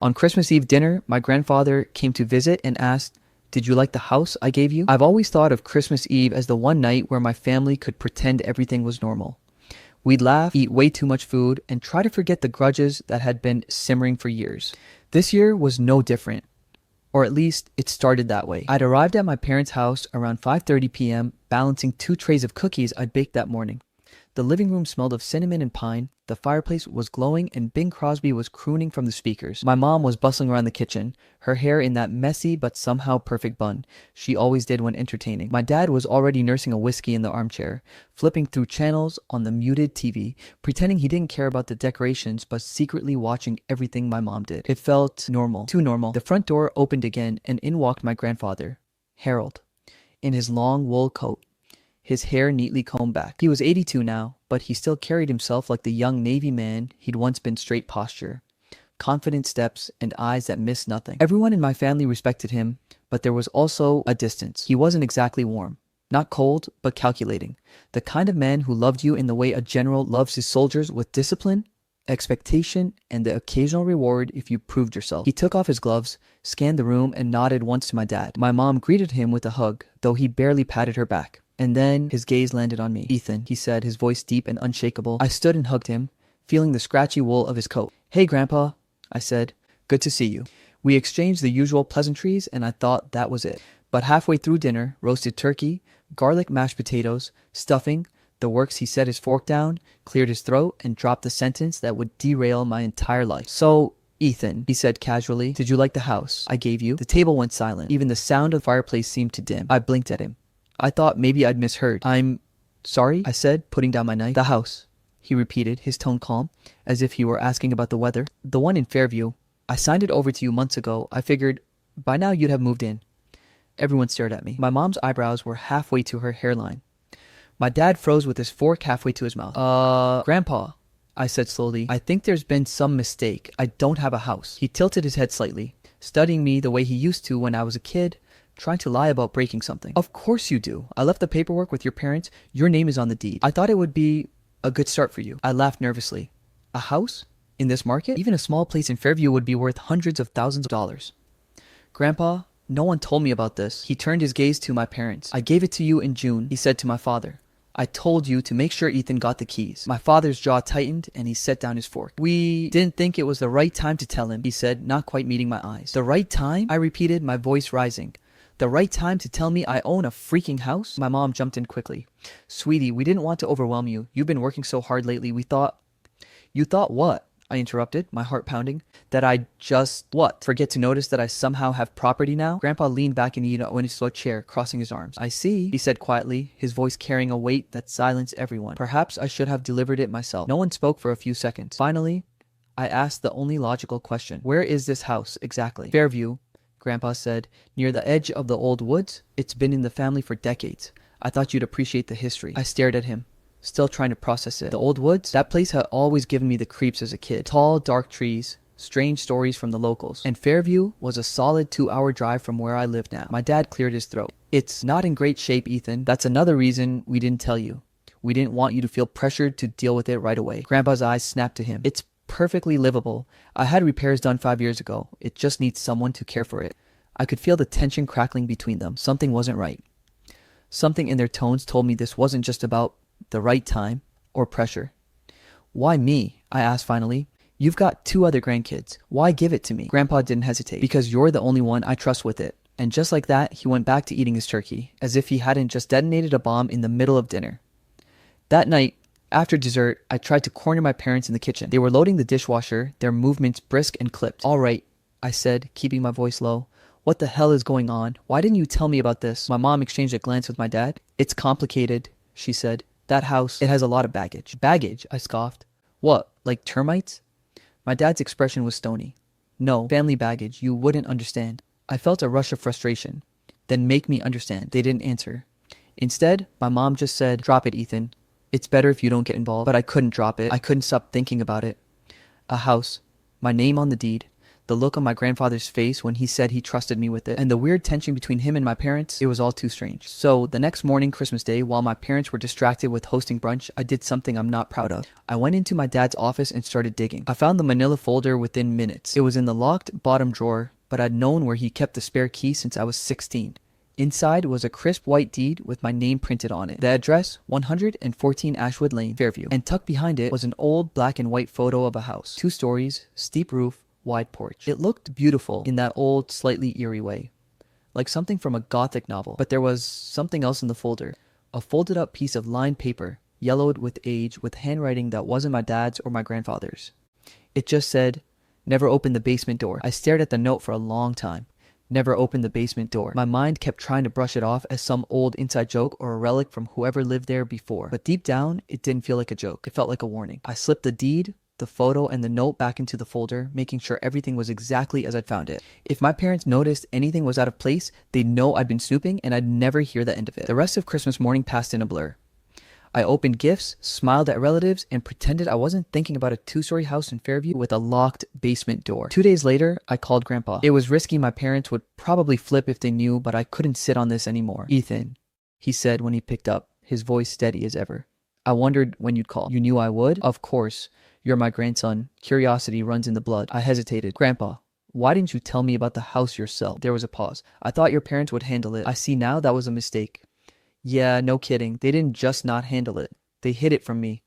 On Christmas Eve dinner, my grandfather came to visit and asked, "Did you like the house I gave you?" I've always thought of Christmas Eve as the one night where my family could pretend everything was normal. We'd laugh, eat way too much food, and try to forget the grudges that had been simmering for years. This year was no different, or at least it started that way. I'd arrived at my parents' house around 5:30 p.m., balancing 2 trays of cookies I'd baked that morning. The living room smelled of cinnamon and pine, the fireplace was glowing, and Bing Crosby was crooning from the speakers. My mom was bustling around the kitchen, her hair in that messy but somehow perfect bun she always did when entertaining. My dad was already nursing a whiskey in the armchair, flipping through channels on the muted TV, pretending he didn't care about the decorations but secretly watching everything my mom did. It felt normal, too normal. The front door opened again, and in walked my grandfather, Harold, in his long wool coat, his hair neatly combed back. He was 82 now, but he still carried himself like the young Navy man he'd once been. Straight posture, confident steps, and eyes that missed nothing. Everyone in my family respected him, but there was also a distance. He wasn't exactly warm. Not cold, but calculating. The kind of man who loved you in the way a general loves his soldiers, with discipline, expectation, and the occasional reward if you proved yourself. He took off his gloves, scanned the room, and nodded once to my dad. My mom greeted him with a hug, though he barely patted her back. And then his gaze landed on me. "Ethan," he said, his voice deep and unshakable. I stood and hugged him, feeling the scratchy wool of his coat. "Hey, Grandpa," I said. "Good to see you." We exchanged the usual pleasantries, and I thought that was it. But halfway through dinner, roasted turkey, garlic mashed potatoes, stuffing, the works, he set his fork down, cleared his throat, and dropped the sentence that would derail my entire life. "So, Ethan," he said casually, "did you like the house I gave you?" The table went silent. Even the sound of the fireplace seemed to dim. I blinked at him. I thought maybe I'd misheard. "I'm sorry," I said, putting down my knife. "The house," he repeated, his tone calm, as if he were asking about the weather. "The one in Fairview. I signed it over to you months ago. I figured by now you'd have moved in." Everyone stared at me. My mom's eyebrows were halfway to her hairline. My dad froze with his fork halfway to his mouth. Grandpa," I said slowly, "I think there's been some mistake. I don't have a house." He tilted his head slightly, studying me the way he used to when I was a kid, trying to lie about breaking something. "Of course you do. I left the paperwork with your parents. Your name is on the deed. I thought it would be a good start for you." I laughed nervously. "A house? In this market? Even a small place in Fairview would be worth hundreds of thousands of dollars." "Grandpa, no one told me about this." He turned his gaze to my parents. "I gave it to you in June," he said to my father. "I told you to make sure Ethan got the keys." My father's jaw tightened, and he set down his fork. "We didn't think it was the right time to tell him," he said, not quite meeting my eyes. "The right time?" I repeated, my voice rising. "The right time to tell me I own a freaking house?" My mom jumped in quickly. "Sweetie, we didn't want to overwhelm you. You've been working so hard lately. We thought—" "You thought what?" I interrupted, my heart pounding. "That I'd just— what? Forget to notice that I somehow have property now?" Grandpa leaned back in the Winneslaw chair, crossing his arms. "I see," he said quietly, his voice carrying a weight that silenced everyone. "Perhaps I should have delivered it myself." No one spoke for a few seconds. Finally, I asked the only logical question. "Where is this house exactly?" "Fairview," Grandpa said, "near the edge of the old woods. It's been in the family for decades. I thought you'd appreciate the history." I stared at him, still trying to process it. The old woods? That place had always given me the creeps as a kid. Tall, dark trees, strange stories from the locals. And Fairview was a solid 2-hour drive from where I live now. My dad cleared his throat. "It's not in great shape, Ethan. That's another reason we didn't tell you. We didn't want you to feel pressured to deal with it right away." Grandpa's eyes snapped to him. "It's perfectly livable. I had repairs done 5 years ago. It just needs someone to care for it." I could feel the tension crackling between them. Something wasn't right. Something in their tones told me this wasn't just about the right time or pressure. "Why me?" I asked finally. "You've got 2 other grandkids. Why give it to me?" Grandpa didn't hesitate. "Because you're the only one I trust with it." And just like that, he went back to eating his turkey, as if he hadn't just detonated a bomb in the middle of dinner. That night, after dessert, I tried to corner my parents in the kitchen. They were loading the dishwasher, their movements brisk and clipped. "All right," I said, keeping my voice low. "What the hell is going on? Why didn't you tell me about this?" My mom exchanged a glance with my dad. "It's complicated," she said. "That house, it has a lot of baggage." "Baggage?" I scoffed. "What, like termites?" My dad's expression was stony. "No, family baggage. You wouldn't understand." I felt a rush of frustration. "Then make me understand." They didn't answer. Instead, my mom just said, "Drop it, Ethan. It's better if you don't get involved." But I couldn't drop it. I couldn't stop thinking about it. A house, my name on the deed, the look on my grandfather's face when he said he trusted me with it, and the weird tension between him and my parents, it was all too strange. So the next morning, Christmas Day, while my parents were distracted with hosting brunch, I did something I'm not proud of. I went into my dad's office and started digging. I found the manila folder within minutes. It was in the locked bottom drawer, but I'd known where he kept the spare key since I was 16. Inside was a crisp white deed with my name printed on it. The address, 114 Ashwood Lane, Fairview. And tucked behind it was an old black and white photo of a house. 2 stories, steep roof, wide porch. It looked beautiful in that old, slightly eerie way, like something from a gothic novel. But there was something else in the folder. A folded up piece of lined paper, yellowed with age, with handwriting that wasn't my dad's or my grandfather's. It just said, "Never open the basement door." I stared at the note for a long time. Never open the basement door. My mind kept trying to brush it off as some old inside joke or a relic from whoever lived there before. But deep down, it didn't feel like a joke. It felt like a warning. I slipped the deed, the photo, and the note back into the folder, making sure everything was exactly as I'd found it. If my parents noticed anything was out of place, they'd know I'd been snooping and I'd never hear the end of it. The rest of Christmas morning passed in a blur. I opened gifts, smiled at relatives, and pretended I wasn't thinking about a 2-story house in Fairview with a locked basement door. 2 days later, I called Grandpa. It was risky. My parents would probably flip if they knew, but I couldn't sit on this anymore. "Ethan," he said when he picked up, his voice steady as ever. "I wondered when you'd call." "You knew I would?" "Of course. You're my grandson. Curiosity runs in the blood." I hesitated. "Grandpa, why didn't you tell me about the house yourself?" There was a pause. "I thought your parents would handle it. I see now that was a mistake." "Yeah, no kidding. They didn't just not handle it. They hid it from me."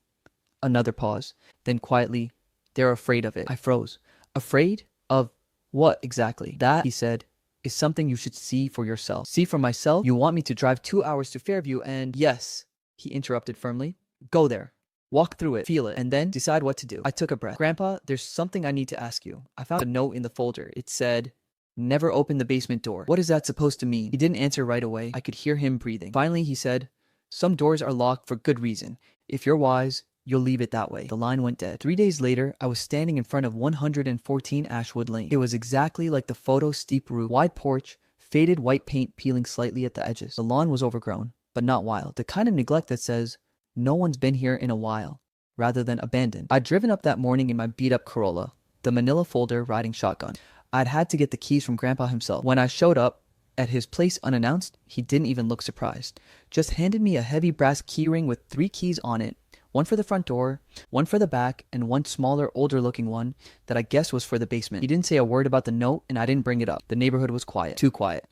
Another pause. Then quietly, "They're afraid of it." I froze. "Afraid? Of what exactly?" "That," he said, "is something you should see for yourself." "See for myself? You want me to drive 2 hours to Fairview and—" "Yes," he interrupted firmly. "Go there. Walk through it, feel it, and then decide what to do." I took a breath. "Grandpa, there's something I need to ask you." I found a note in the folder. It said, "Never open the basement door." What is that supposed to mean? He didn't answer right away. I could hear him breathing. Finally, he said, "Some doors are locked for good reason. If you're wise, you'll leave it that way." The line went dead. 3 days later, I was standing in front of 114 Ashwood Lane. It was exactly like the photo's steep roof, wide porch, faded white paint peeling slightly at the edges. The lawn was overgrown, but not wild. The kind of neglect that says, "No one's been here in a while," rather than abandoned. I'd driven up that morning in my beat-up Corolla, the manila folder riding shotgun. I'd had to get the keys from Grandpa himself. When I showed up at his place unannounced, he didn't even look surprised. Just handed me a heavy brass keyring with 3 keys on it, one for the front door, one for the back, and one smaller, older-looking one that I guess was for the basement. He didn't say a word about the note, and I didn't bring it up. The neighborhood was quiet. Too quiet.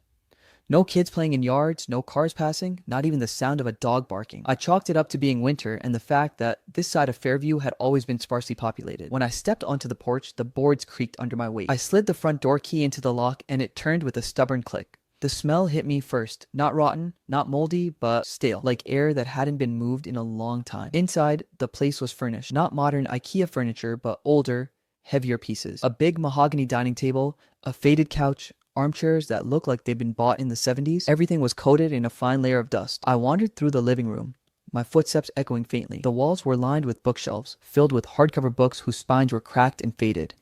No kids playing in yards, no cars passing, not even the sound of a dog barking. I chalked it up to being winter and the fact that this side of Fairview had always been sparsely populated. When I stepped onto the porch, the boards creaked under my weight. I slid the front door key into the lock and it turned with a stubborn click. The smell hit me first. Not rotten, not moldy, but stale, like air that hadn't been moved in a long time. Inside, the place was furnished. Not modern IKEA furniture, but older, heavier pieces. A big mahogany dining table, a faded couch, armchairs that looked like they'd been bought in the 70s. Everything was coated in a fine layer of dust. I wandered through the living room, my footsteps echoing faintly. The walls were lined with bookshelves, filled with hardcover books whose spines were cracked and faded.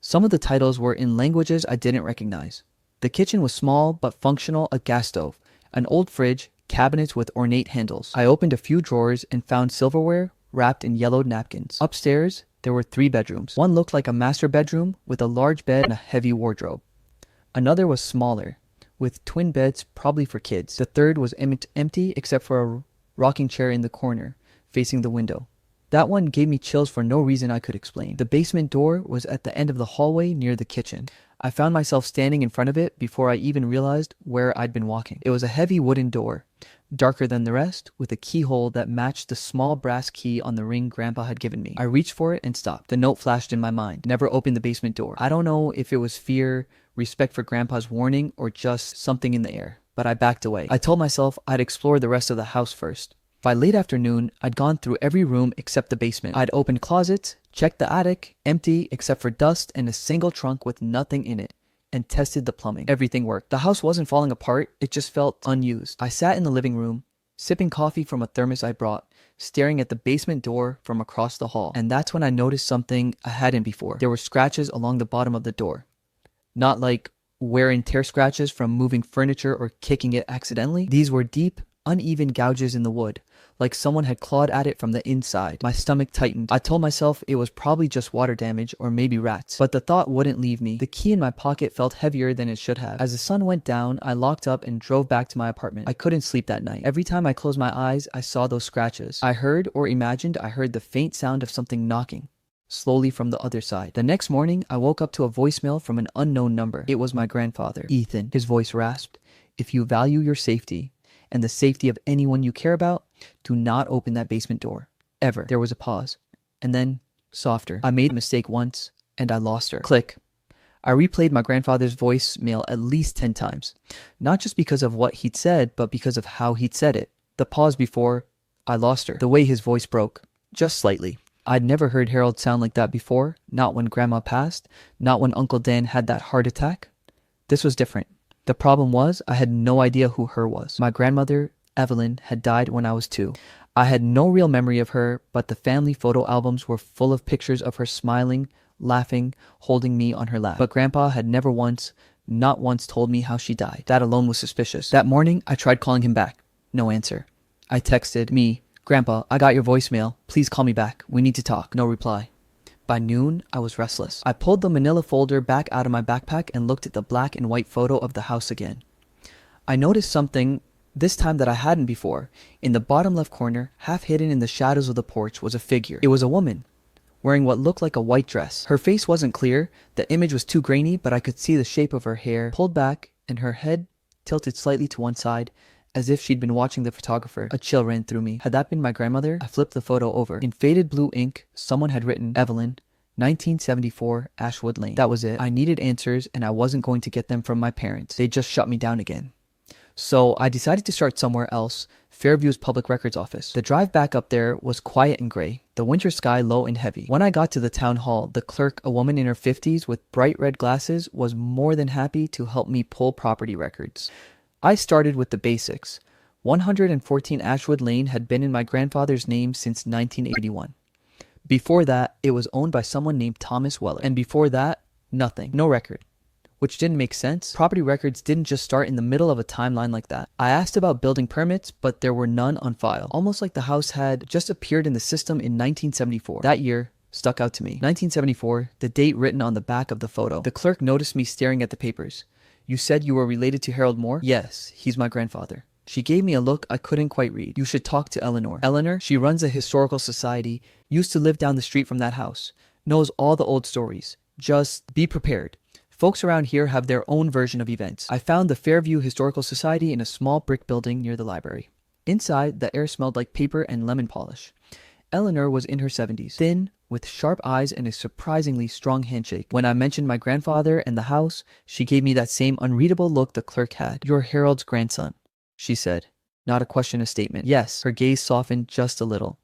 Some of the titles were in languages I didn't recognize. The kitchen was small but functional, a gas stove, an old fridge, cabinets with ornate handles. I opened a few drawers and found silverware wrapped in yellowed napkins. Upstairs, there were 3 bedrooms. One looked like a master bedroom with a large bed and a heavy wardrobe. Another was smaller, with twin beds probably for kids. The third was empty except for a rocking chair in the corner, facing the window. That one gave me chills for no reason I could explain. The basement door was at the end of the hallway near the kitchen. I found myself standing in front of it before I even realized where I'd been walking. It was a heavy wooden door, darker than the rest, with a keyhole that matched the small brass key on the ring Grandpa had given me. I reached for it and stopped. The note flashed in my mind. Never open the basement door. I don't know if it was fear, respect for Grandpa's warning, or just something in the air, but I backed away. I told myself I'd explore the rest of the house first. By late afternoon, I'd gone through every room except the basement. I'd opened closets, checked the attic, empty except for dust and a single trunk with nothing in it, and tested the plumbing. Everything worked. The house wasn't falling apart, it just felt unused. I sat in the living room, sipping coffee from a thermos I brought, staring at the basement door from across the hall. And that's when I noticed something I hadn't before. There were scratches along the bottom of the door. Not like wear and tear scratches from moving furniture or kicking it accidentally. These were deep, uneven gouges in the wood, like someone had clawed at it from the inside. My stomach tightened. I told myself it was probably just water damage or maybe rats, but the thought wouldn't leave me. The key in my pocket felt heavier than it should have. As the sun went down, I locked up and drove back to my apartment. I couldn't sleep that night. Every time I closed my eyes, I saw those scratches. I heard or imagined I heard the faint sound of something knocking slowly from the other side. The next morning, I woke up to a voicemail from an unknown number. It was my grandfather. Ethan, his voice rasped. If you value your safety and the safety of anyone you care about, do not open that basement door. Ever. There was a pause. And then, softer. I made a mistake once, and I lost her. Click. I replayed my grandfather's voicemail at least 10 times. Not just because of what he'd said, but because of how he'd said it. The pause before, I lost her. The way his voice broke. Just slightly. I'd never heard Harold sound like that before. Not when Grandma passed. Not when Uncle Dan had that heart attack. This was different. The problem was, I had no idea who her was. My grandmother, Evelyn, had died when I was 2. I had no real memory of her, but the family photo albums were full of pictures of her smiling, laughing, holding me on her lap. But Grandpa had never once, not once told me how she died. That alone was suspicious. That morning, I tried calling him back. No answer. I texted me, Grandpa, I got your voicemail. Please call me back. We need to talk. No reply. By noon, I was restless. I pulled the manila folder back out of my backpack and looked at the black and white photo of the house again. I noticed something this time that I hadn't before. In the bottom left corner, half hidden in the shadows of the porch, was a figure. It was a woman, wearing what looked like a white dress. Her face wasn't clear, the image was too grainy, but I could see the shape of her hair pulled back and her head tilted slightly to one side, as if she'd been watching the photographer. A chill ran through me. Had that been my grandmother? I flipped the photo over. In faded blue ink, someone had written, Evelyn, 1974, Ashwood Lane. That was it. I needed answers, and I wasn't going to get them from my parents. They just shut me down again. So I decided to start somewhere else, Fairview's Public Records Office. The drive back up there was quiet and gray, the winter sky low and heavy. When I got to the town hall, the clerk, a woman in her 50s with bright red glasses, was more than happy to help me pull property records. I started with the basics. 114 Ashwood Lane had been in my grandfather's name since 1981. Before that, it was owned by someone named Thomas Weller. And before that, nothing. No record. Which didn't make sense. Property records didn't just start in the middle of a timeline like that. I asked about building permits, but there were none on file. Almost like the house had just appeared in the system in 1974. That year stuck out to me. 1974, the date written on the back of the photo. The clerk noticed me staring at the papers. You said you were related to Harold Moore? Yes, he's my grandfather. She gave me a look I couldn't quite read. You should talk to Eleanor. Eleanor, she runs a historical society, used to live down the street from that house, knows all the old stories. Just be prepared. Folks around here have their own version of events. I found the Fairview Historical Society in a small brick building near the library. Inside, the air smelled like paper and lemon polish. Eleanor was in her 70s, thin, with sharp eyes and a surprisingly strong handshake. When I mentioned my grandfather and the house, she gave me that same unreadable look the clerk had. You're Harold's grandson, she said. Not a question, a statement. Yes, her gaze softened just a little.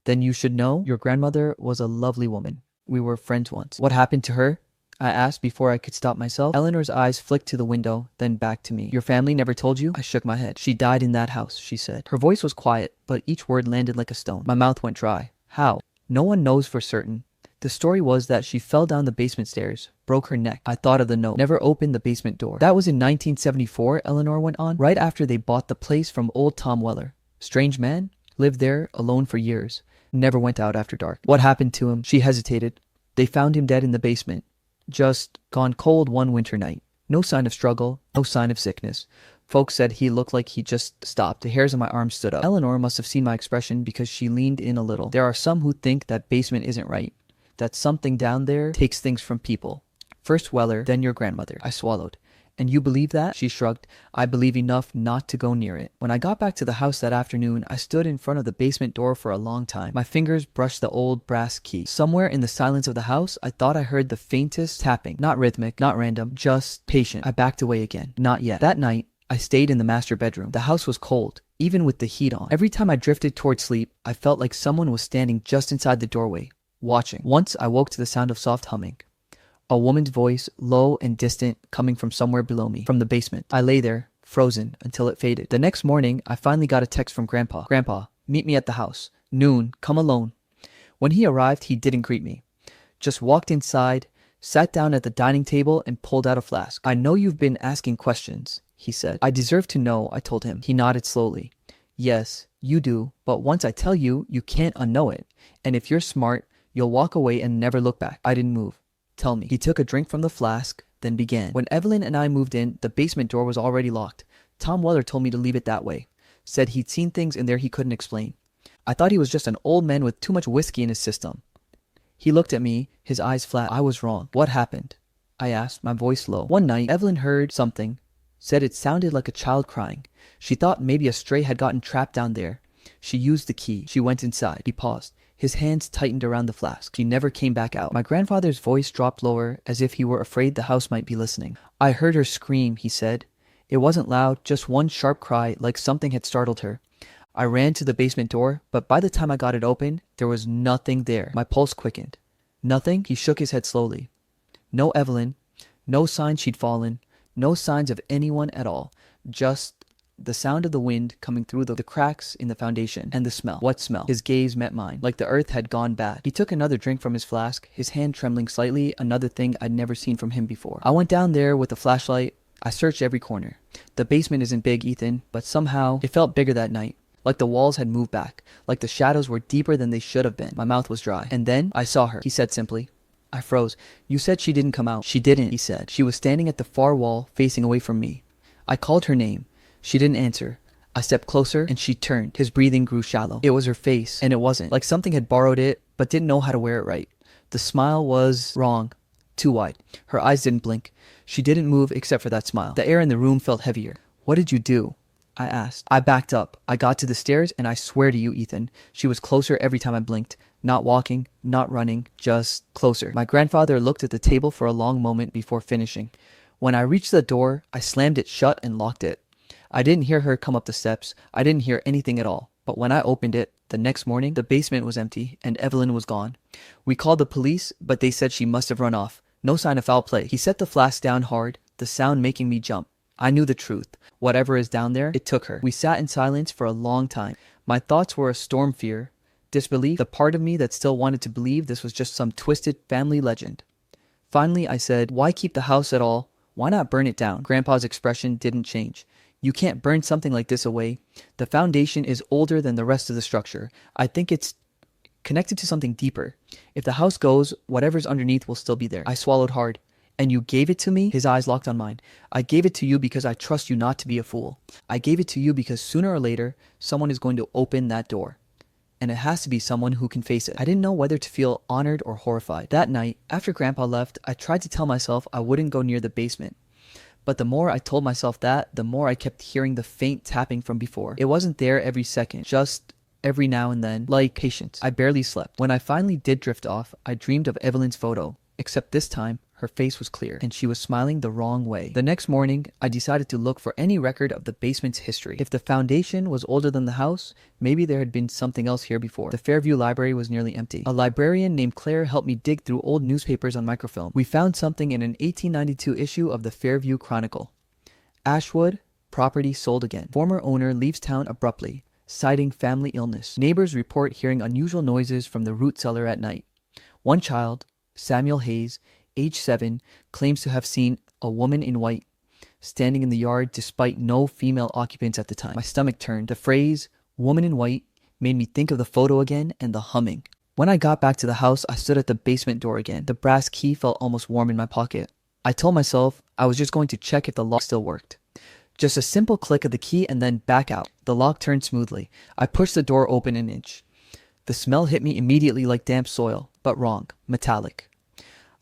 Then you should know your grandmother was a lovely woman. We were friends once. What happened to her? I asked before I could stop myself. Eleanor's eyes flicked to the window, then back to me. Your family never told you? I shook my head. She died in that house, she said. Her voice was quiet, but each word landed like a stone. My mouth went dry. How? No one knows for certain. The story was that she fell down the basement stairs, broke her neck. I thought of the note. Never opened the basement door. That was in 1974, Eleanor went on, right after they bought the place from old Tom Weller. Strange man, lived there alone for years. Never went out after dark. What happened to him? She hesitated. They found him dead in the basement. Just gone cold one winter night. No sign of struggle, no sign of sickness. Folks said he looked like he just stopped. The hairs on my arms stood up. Eleanor must have seen my expression because she leaned in a little. There are some who think that basement isn't right, that something down there takes things from people. First Weller, then your grandmother. I swallowed. And you believe that? She shrugged. I believe enough not to go near it. When I got back to the house that afternoon, I stood in front of the basement door for a long time. My fingers brushed the old brass key. Somewhere in the silence of the house, I thought I heard the faintest tapping. Not rhythmic, not random, just patient. I backed away again. Not yet. That night, I stayed in the master bedroom. The house was cold, even with the heat on. Every time I drifted toward sleep, I felt like someone was standing just inside the doorway, watching. Once I woke to the sound of soft humming. A woman's voice, low and distant, coming from somewhere below me, from the basement. I lay there, frozen, until it faded. The next morning, I finally got a text from Grandpa. Grandpa, meet me at the house. Noon, come alone. When he arrived, he didn't greet me. Just walked inside, sat down at the dining table, and pulled out a flask. I know you've been asking questions, he said. I deserve to know, I told him. He nodded slowly. Yes, You do, but once I tell you, you can't unknow it. And if you're smart, you'll walk away and never look back. I didn't move. Tell me. He took a drink from the flask, then began. When Evelyn and I moved in, the basement door was already locked. Tom Weller told me to leave it that way. Said he'd seen things in there he couldn't explain. I thought he was just an old man with too much whiskey in his system. He looked at me, his eyes flat. I was wrong. What happened? I asked, my voice low. One night, Evelyn heard something. Said it sounded like a child crying. She thought maybe a stray had gotten trapped down there. She used the key. She went inside. He paused. His hands tightened around the flask. She never came back out. My grandfather's voice dropped lower, as if he were afraid the house might be listening. I heard her scream, he said. It wasn't loud, just one sharp cry, like something had startled her. I ran to the basement door, but by the time I got it open, there was nothing there. My pulse quickened. Nothing? He shook his head slowly. No Evelyn. No sign she'd fallen. No signs of anyone at all. Just the sound of the wind coming through the cracks in the foundation. And the smell. What smell? His gaze met mine, like the earth had gone bad. He took another drink from his flask, his hand trembling slightly, another thing I'd never seen from him before. I went down there with a flashlight. I searched every corner. The basement isn't big, Ethan, but somehow it felt bigger that night. Like the walls had moved back. Like the shadows were deeper than they should have been. My mouth was dry. And then I saw her, he said simply. I froze. You said she didn't come out. She didn't, he said. She was standing at the far wall, facing away from me. I called her name. She didn't answer. I stepped closer, and she turned. His breathing grew shallow. It was her face, and it wasn't. Like something had borrowed it, but didn't know how to wear it right. The smile was wrong. Too wide. Her eyes didn't blink. She didn't move except for that smile. The air in the room felt heavier. What did you do? I asked. I backed up. I got to the stairs, and I swear to you, Ethan, she was closer every time I blinked. Not walking, not running, just closer. My grandfather looked at the table for a long moment before finishing. When I reached the door, I slammed it shut and locked it. I didn't hear her come up the steps. I didn't hear anything at all. But when I opened it, the next morning, the basement was empty, and Evelyn was gone. We called the police, but they said she must have run off. No sign of foul play. He set the flask down hard, the sound making me jump. I knew the truth. Whatever is down there, it took her. We sat in silence for a long time. My thoughts were a storm fear, disbelief, the part of me that still wanted to believe this was just some twisted family legend. Finally, I said, why keep the house at all? Why not burn it down? Grandpa's expression didn't change. You can't burn something like this away. The foundation is older than the rest of the structure. I think it's connected to something deeper. If the house goes, whatever's underneath will still be there. I swallowed hard. And you gave it to me? His eyes locked on mine. I gave it to you because I trust you not to be a fool. I gave it to you because sooner or later, someone is going to open that door. And it has to be someone who can face it. I didn't know whether to feel honored or horrified. That night, after Grandpa left, I tried to tell myself I wouldn't go near the basement. But the more I told myself that, the more I kept hearing the faint tapping from before. It wasn't there every second, just every now and then, like patience. I barely slept. When I finally did drift off, I dreamed of Evelyn's photo, except this time, her face was clear, and she was smiling the wrong way. The next morning, I decided to look for any record of the basement's history. If the foundation was older than the house, maybe there had been something else here before. The Fairview Library was nearly empty. A librarian named Claire helped me dig through old newspapers on microfilm. We found something in an 1892 issue of the Fairview Chronicle. Ashwood, property sold again. Former owner leaves town abruptly, citing family illness. Neighbors report hearing unusual noises from the root cellar at night. One child, Samuel Hayes, age 7, claims to have seen a woman in white standing in the yard despite no female occupants at the time. My stomach turned. The phrase, woman in white, made me think of the photo again and the humming. When I got back to the house, I stood at the basement door again. The brass key felt almost warm in my pocket. I told myself I was just going to check if the lock still worked. Just a simple click of the key and then back out. The lock turned smoothly. I pushed the door open an inch. The smell hit me immediately like damp soil, but wrong, metallic.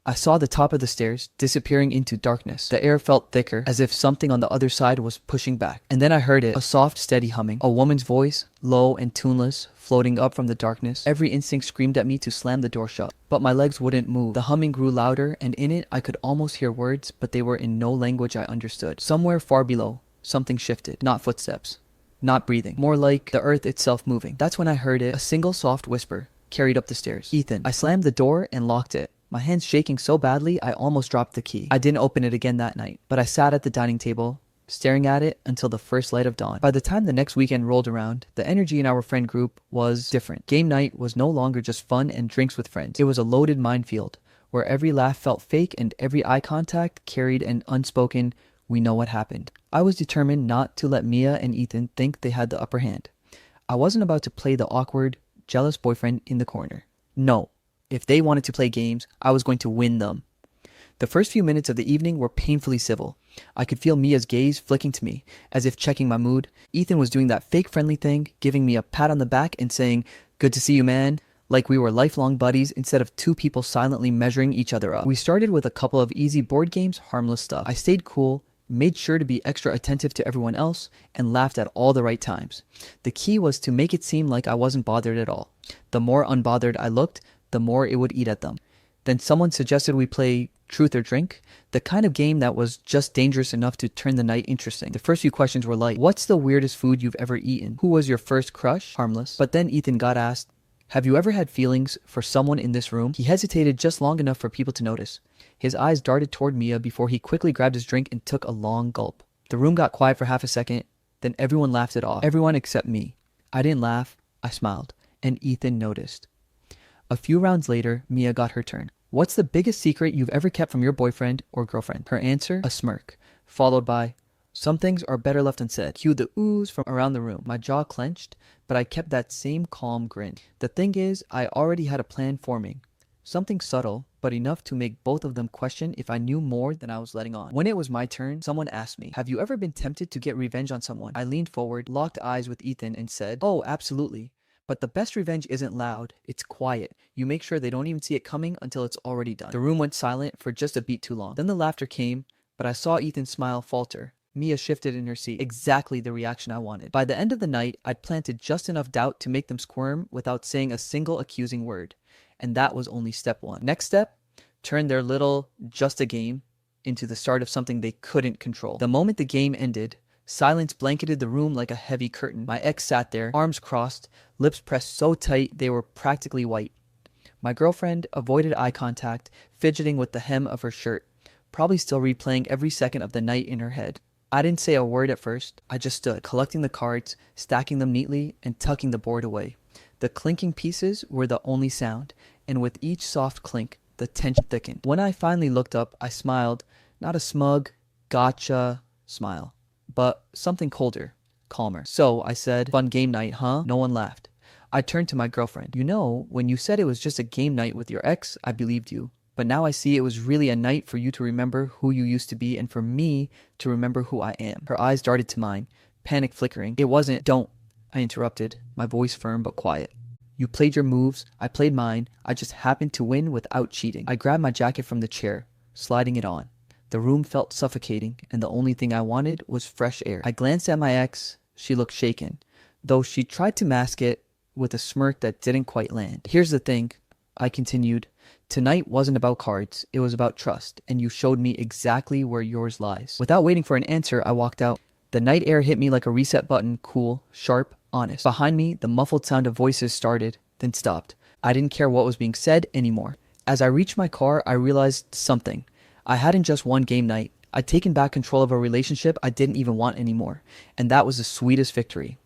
I saw the top of the stairs disappearing into darkness. The air felt thicker, as if something on the other side was pushing back. And then I heard it, a soft, steady humming. A woman's voice, low and tuneless, floating up from the darkness. Every instinct screamed at me to slam the door shut, but my legs wouldn't move. The humming grew louder, and in it I could almost hear words, but they were in no language I understood. Somewhere far below, something shifted. Not footsteps. Not breathing. More like the earth itself moving. That's when I heard it, a single soft whisper, carried up the stairs. Ethan. I slammed the door and locked it. My hands shaking so badly, I almost dropped the key. I didn't open it again that night, but I sat at the dining table, staring at it until the first light of dawn. By the time the next weekend rolled around, the energy in our friend group was different. Game night was no longer just fun and drinks with friends. It was a loaded minefield, where every laugh felt fake and every eye contact carried an unspoken, we know what happened. I was determined not to let Mia and Ethan think they had the upper hand. I wasn't about to play the awkward, jealous boyfriend in the corner. No, if they wanted to play games, I was going to win them. The first few minutes of the evening were painfully civil. I could feel Mia's gaze flicking to me, as if checking my mood. Ethan was doing that fake friendly thing, giving me a pat on the back and saying, "Good to see you, man," like we were lifelong buddies instead of two people silently measuring each other up. We started with a couple of easy board games, harmless stuff. I stayed cool, made sure to be extra attentive to everyone else, and laughed at all the right times. The key was to make it seem like I wasn't bothered at all. The more unbothered I looked, the more it would eat at them. Then someone suggested we play Truth or Drink, the kind of game that was just dangerous enough to turn the night interesting. The first few questions were like, what's the weirdest food you've ever eaten? Who was your first crush? Harmless. But then Ethan got asked, have you ever had feelings for someone in this room? He hesitated just long enough for people to notice. His eyes darted toward Mia before he quickly grabbed his drink and took a long gulp. The room got quiet for half a second, then everyone laughed it off. Everyone except me. I didn't laugh, I smiled, and Ethan noticed. A few rounds later, Mia got her turn. What's the biggest secret you've ever kept from your boyfriend or girlfriend? Her answer, a smirk, followed by, some things are better left unsaid. Cue the oohs from around the room. My jaw clenched, but I kept that same calm grin. The thing is, I already had a plan forming. Something subtle, but enough to make both of them question if I knew more than I was letting on. When it was my turn, someone asked me, have you ever been tempted to get revenge on someone? I leaned forward, locked eyes with Ethan, and said, oh, absolutely. But the best revenge isn't loud, it's quiet. You make sure they don't even see it coming until it's already done. The room went silent for just a beat too long. Then the laughter came, but I saw Ethan's smile falter. Mia shifted in her seat, exactly the reaction I wanted. By the end of the night, I'd planted just enough doubt to make them squirm without saying a single accusing word. And that was only step one. Next step, turn their little just a game into the start of something they couldn't control. The moment the game ended, silence blanketed the room like a heavy curtain. My ex sat there, arms crossed, lips pressed so tight they were practically white. My girlfriend avoided eye contact, fidgeting with the hem of her shirt, probably still replaying every second of the night in her head. I didn't say a word at first. I just stood, collecting the cards, stacking them neatly, and tucking the board away. The clinking pieces were the only sound, and with each soft clink, the tension thickened. When I finally looked up, I smiled, not a smug, gotcha smile, but something colder, calmer. So, I said, fun game night, huh? No one laughed. I turned to my girlfriend. You know, when you said it was just a game night with your ex, I believed you. But now I see it was really a night for you to remember who you used to be and for me to remember who I am. Her eyes darted to mine, panic flickering. It wasn't, don't, I interrupted, my voice firm but quiet. You played your moves, I played mine, I just happened to win without cheating. I grabbed my jacket from the chair, sliding it on. The room felt suffocating, and the only thing I wanted was fresh air. I glanced at my ex. She looked shaken, though she tried to mask it with a smirk that didn't quite land. Here's the thing, I continued. Tonight wasn't about cards, it was about trust, and you showed me exactly where yours lies. Without waiting for an answer, I walked out. The night air hit me like a reset button, cool, sharp, honest. Behind me, the muffled sound of voices started, then stopped. I didn't care what was being said anymore. As I reached my car, I realized something. I hadn't just won game night. I'd taken back control of a relationship I didn't even want anymore, and that was the sweetest victory.